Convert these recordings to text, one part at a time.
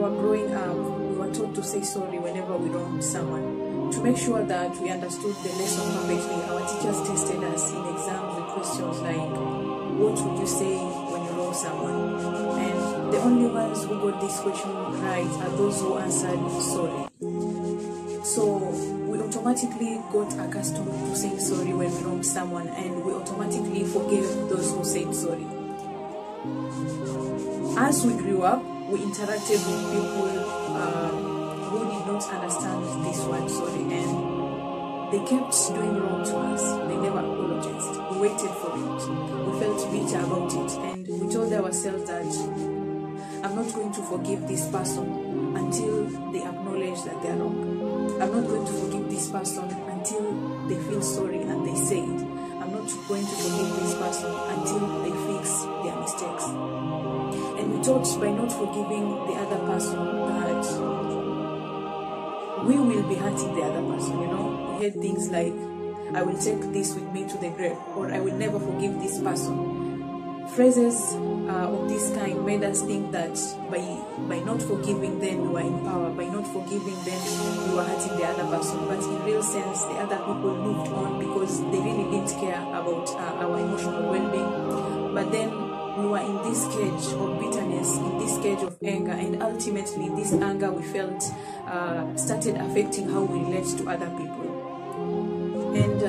were growing up, we were taught to say sorry whenever we wronged someone. To make sure that we understood the lesson perfectly, our teachers tested us in exams with questions like, what would you say when you wrong someone? And the only ones who got this question right are those who answered sorry. So we automatically got accustomed to saying sorry when we wronged someone, and we automatically forgave those who said sorry. As we grew up, we interacted with people who did not understand this word sorry, and they kept doing wrong to us. They never apologized. We waited for it. We felt bitter about it, and we told ourselves that I'm not going to forgive this person until they acknowledge that they are wrong. I'm not going to forgive this person until they feel sorry and they say it. I'm not going to forgive this person until they fix their mistakes. And we thought by not forgiving the other person that we will be hurting the other person, you know. We heard things like, I will take this with me to the grave, or I will never forgive this person. Phrases of this kind made us think that by not forgiving them we were in power, by not forgiving them we were hurting the other person. But in real sense, the other people moved on because they really didn't care about our emotional well-being. But then we were in this cage of bitterness, in this cage of anger, and ultimately this anger we felt started affecting how we relate to other people. And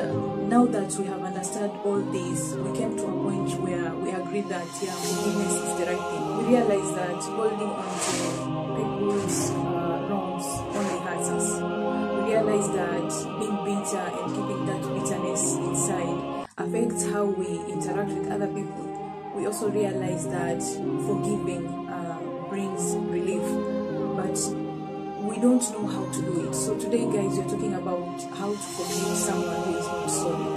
now that we have understood all this, we came to a point where we agreed that forgiveness is the right thing. We realized that holding on to people's wrongs only hurts us. We realized that being bitter and keeping that bitterness inside affects how we interact with other people. We also realized that forgiving brings relief, but we don't know how to do it. So today, guys, we're talking about how to forgive someone who is not sorry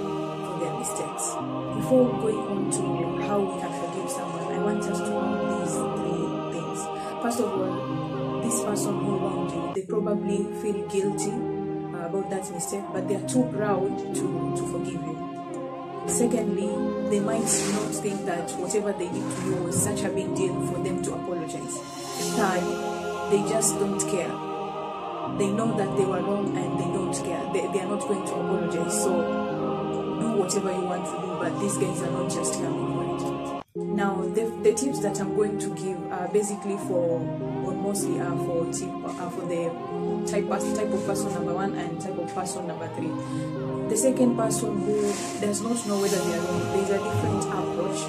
for their mistakes. Before going on to how we can forgive someone, I want us to know these three things. First of all, this person who wronged you, they probably feel guilty about that mistake, but they are too proud to forgive you. Secondly, they might not think that whatever they did to you was such a big deal for them to apologize. Third, they just don't care. They know that they were wrong and they don't care. They are not going to apologize. So do whatever you want to do, but these guys are not just coming for it. Now, the tips that I'm going to give are basically for, or mostly are for the type of person number 1 and type of person number 3. The second person who does not know whether they are wrong, there is a different approach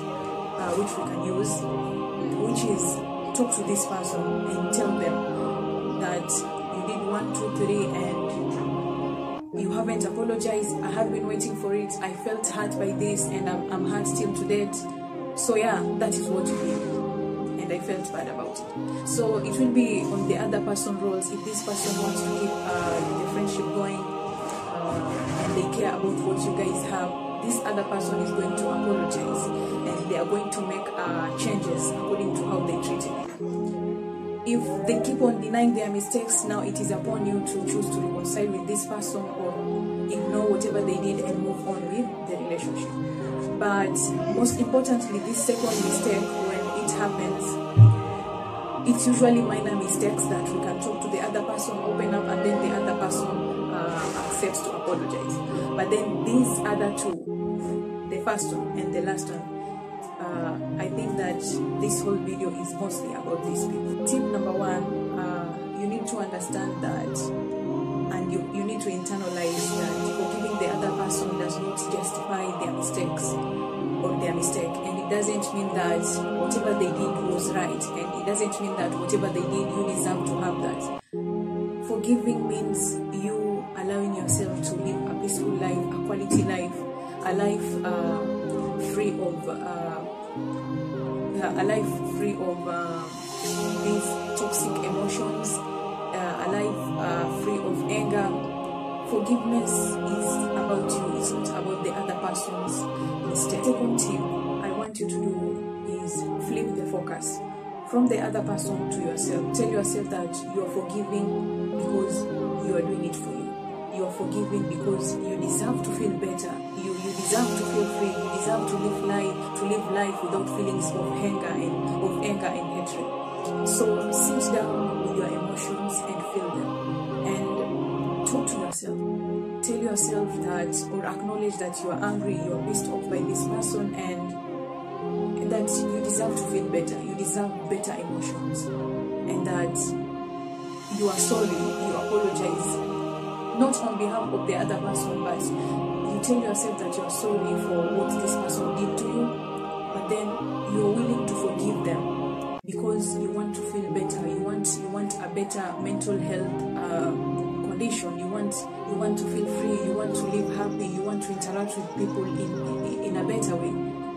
which we can use, which is talk to this person and tell them that you did 1, 2, 3 and you haven't apologized. I have been waiting for it. I felt hurt by this and I'm hurt till to date. So yeah, that is what you did and I felt bad about it. So it will be on the other person's roles. If this person wants to keep the friendship going and they care about what you guys have, this other person is going to apologize and they are going to make changes according to how they treated you. If they keep on denying their mistakes, now it is upon you to choose to reconcile with this person or ignore whatever they did and move on with the relationship. But most importantly, this second mistake, when it happens, it's usually minor mistakes that we can talk to the other person, open up, and then the other person accepts to apologize. But then these other two, the first one and the last one, I think that this whole video is mostly about these people. Tip number 1, you need to understand that, and you need to internalize that forgiving the other person does not justify their mistakes or their mistake, and it doesn't mean that whatever they did was right, and it doesn't mean that whatever they did you deserve to have that. Forgiving means you allowing yourself to live a peaceful life, a quality life, a life free of these toxic emotions, a life free of anger. Forgiveness is about you, it's not about the other person's mistake. Second tip I want you to do is flip the focus from the other person to yourself. Tell yourself that you are forgiving because you are doing it for you. You are forgiving because you deserve to feel better. You deserve to feel free. You deserve to live life without feelings of anger and hatred. So sit down with your emotions and feel them. And talk to yourself. Tell yourself that, or acknowledge that you are angry, you are pissed off by this person, and that you deserve to feel better. You deserve better emotions, and that you are sorry, you apologize, not on behalf of the other person, but you tell yourself that you are sorry for what this person did to you, but then you are willing to forgive them because you want to feel better. You want a better mental health condition. You want to feel free. You want to live happy. You want to interact with people in a better way.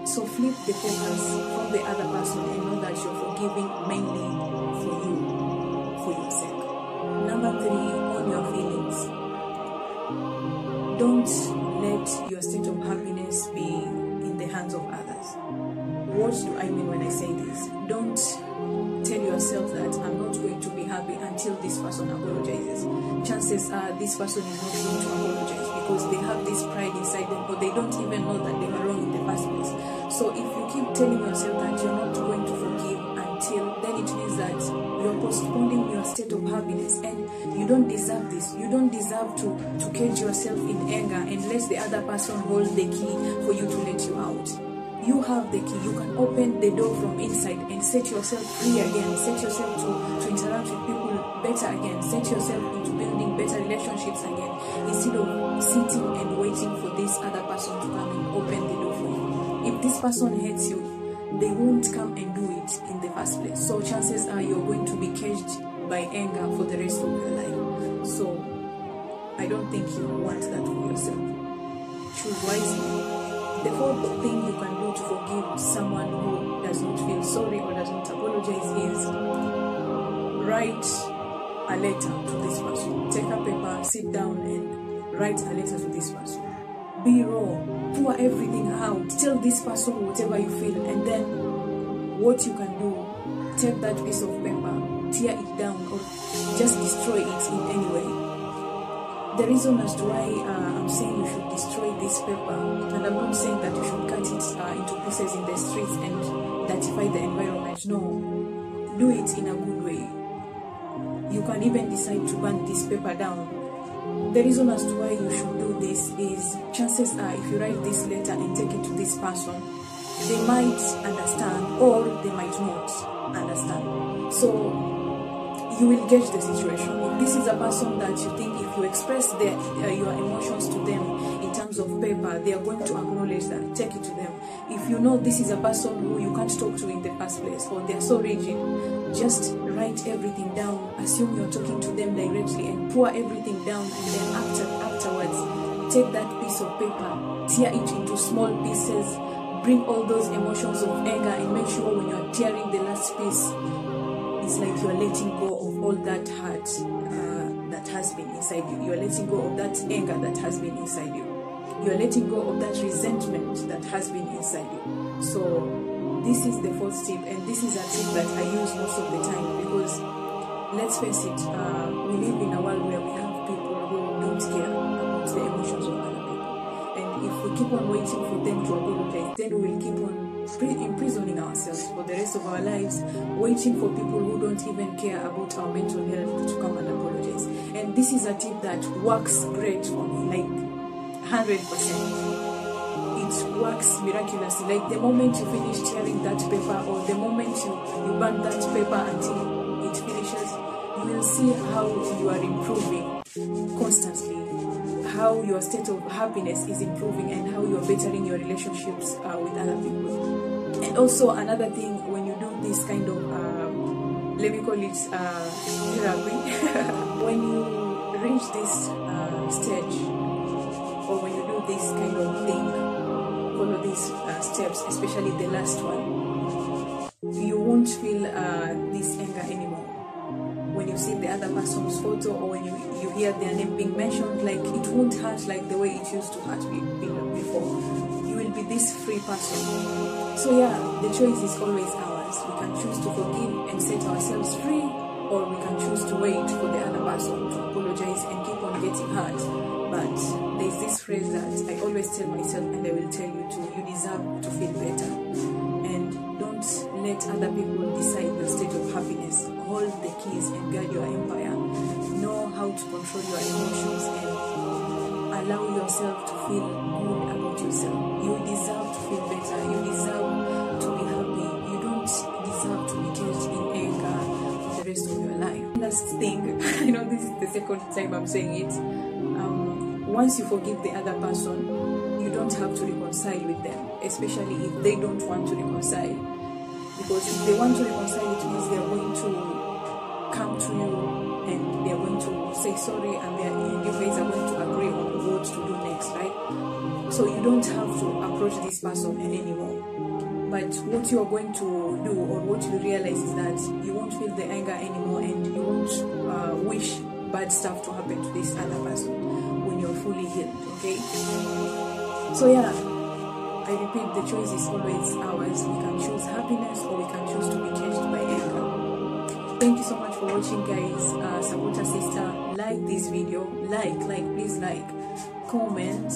So flip the focus from the other person and know that you're forgiving mainly for you, for your sake. Number 3, own your feelings. Don't let your state of happiness be in the hands of others. What do I mean when I say this? Don't tell yourself that I'm not going to be happy until this person apologizes. Chances are this person is not going to apologize because they have this pride inside them, but they don't even know that they were wrong in the first place. So if you keep telling yourself that you're not going to forgive until, then it means that you're postponing your state of happiness, and you don't deserve this. You don't deserve to cage yourself in anger and let the other person hold the key for you to let you out. You have the key. You can open the door from inside and set yourself free again. Set yourself to interact with people better again. Set yourself into building better relationships again, instead of sitting and waiting for this other person to come and open the door for you. If this person hates you, they won't come and do it in the first place. So chances are you're going to be caged by anger for the rest of your life. So I don't think you want that for yourself. Choose wisely. The fourth thing you can do to forgive someone who does not feel sorry or does not apologize is write a letter to this person. Take a paper, sit down and write a letter to this person. Be raw, pour everything out, tell this person whatever you feel, and then what you can do, take that piece of paper, tear it down, or just destroy it in any way. The reason as to why I'm saying you should destroy this paper, and I'm not saying that you should cut it into pieces in the streets and dirtify the environment. No, do it in a good way. You can even decide to burn this paper down. The reason as to why you should do this is, chances are if you write this letter and take it to this person, they might understand or they might not understand. So you will gauge the situation. If this is a person that you think if you express your emotions to them in terms of paper, they are going to acknowledge that, take it to them. If you know this is a person who you can't talk to in the first place, or they're so rigid, just write everything down. Assume you're talking to them directly and pour everything down, and then afterwards, take that piece of paper, tear it into small pieces, bring all those emotions of anger, and make sure when you're tearing the last piece, it's like you're letting go of all that hurt that has been inside you. You're letting go of that anger that has been inside you. You're letting go of that resentment that has been inside you. So this is the fourth tip, and this is a tip that I use most of the time, because let's face it, we live in a world where we have people who don't care about the emotions of other people. And if we keep on waiting for them to apologize, then we will keep on imprisoning ourselves for the rest of our lives, waiting for people who don't even care about our mental health to come and apologize. And this is a tip that works great for me, like 100%. It works miraculously. Like the moment you finish tearing that paper, or the moment you burn that paper until it finishes, you will see how you are improving constantly, how your state of happiness is improving, and how you are bettering your relationships with other people. And also another thing, when you do this kind of, let me call it therapy, when you reach this stage, or when you do this kind of thing, follow these steps, especially the last one, you won't feel this anger anymore. When you see the other person's photo, or when you hear their name being mentioned, like it won't hurt like the way it used to hurt before. You will be this free person. So yeah, the choice is always ours. We can choose to forgive and set ourselves free, or we can choose to wait for the other person to apologize and keep on getting hurt. But there's this phrase that I always tell myself, and I will tell you too: you deserve to feel better. And don't let other people decide your state of happiness. Hold the keys and guard your empire. Know how to control your emotions and allow yourself to feel good about yourself. You deserve to feel better. You deserve to be happy. You don't deserve to be caged in anger for the rest of your life. Last thing, I know this is the second time I'm saying it. Once you forgive the other person, you don't have to reconcile with them, especially if they don't want to reconcile. Because if they want to reconcile, it means they are going to come to you and they are going to say sorry, and you guys are going to agree on what to do next, right? So you don't have to approach this person anymore. But what you are going to do, or what you realize, is that you won't feel the anger anymore, and you won't wish bad stuff to happen to this other person when you're fully healed, okay? So yeah, I repeat, the choice is always ours. We can choose happiness, or we can choose to be caged by anger. Thank you so much for watching, guys. Support a sister. Like this video. Please like, comment,